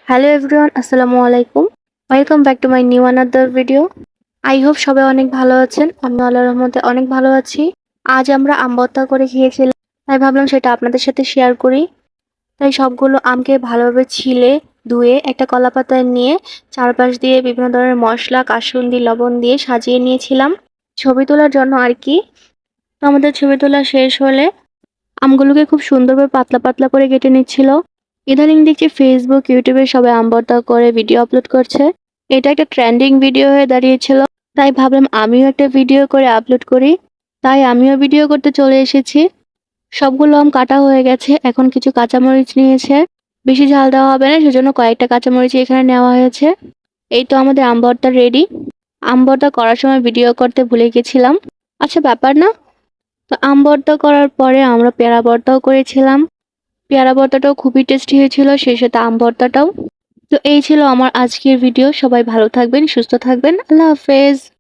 Hello everyone, আসসালামু আলাইকুম। Welcome back to my new another video. I hope সবাই অনেক ভালো আছেন। আমি আল্লাহর রহমতে অনেক ভালো আছি। আজ আমরা আম ভর্তা করে খেয়েছিলাম, তাই ভাবলাম সেটা আপনাদের সাথে শেয়ার করি। তাই সবগুলো আমকে ভালোভাবে ছিলে ধুয়ে একটা কলা পাতায় নিয়ে চারপাশ দিয়ে বিভিন্ন ধরনের মশলা, কাসুন্দি, লবণ দিয়ে সাজিয়ে নিয়েছিলাম ছবি তোলার জন্য আর কি। তো আমাদের ছবি তোলা শেষ হলে আমগুলোকে খুব সুন্দরভাবে পাতলা পাতলা করে কেটে নিচ্ছিল। ইদানিং দেখছি ফেসবুক, ইউটিউবে সবাই আম ভর্তা করে ভিডিও আপলোড করছে। এটা একটা ট্রেন্ডিং ভিডিও হয়ে দাঁড়িয়েছিল। তাই ভাবলাম আমিও একটা ভিডিও করে আপলোড করি। তাই আমিও ভিডিও করতে চলে এসেছি। সবগুলো আম কাটা হয়ে গেছে। এখন কিছু কাঁচামরিচ নিয়েছে। বেশি ঝাল দেওয়া হবে না, সেজন্য কয়েকটা কাঁচামরিচ এখানে নেওয়া হয়েছে। এই তো আমাদের আম ভর্তা রেডি। আম ভর্তা করার সময় ভিডিও করতে ভুলে গেছিলাম। আচ্ছা, ব্যাপার না। তো আম ভর্তা করার পরে আমরা পেয়ারা ভর্তাও করেছিলাম। পেয়ারা ভর্তাটাও খুবই টেস্টি হয়েছিল, সেই সাথে আম ভর্তাটাও। তো এই ছিল আমার আজকের ভিডিও। সবাই ভালো থাকবেন, সুস্থ থাকবেন। আল্লাহ হাফেজ।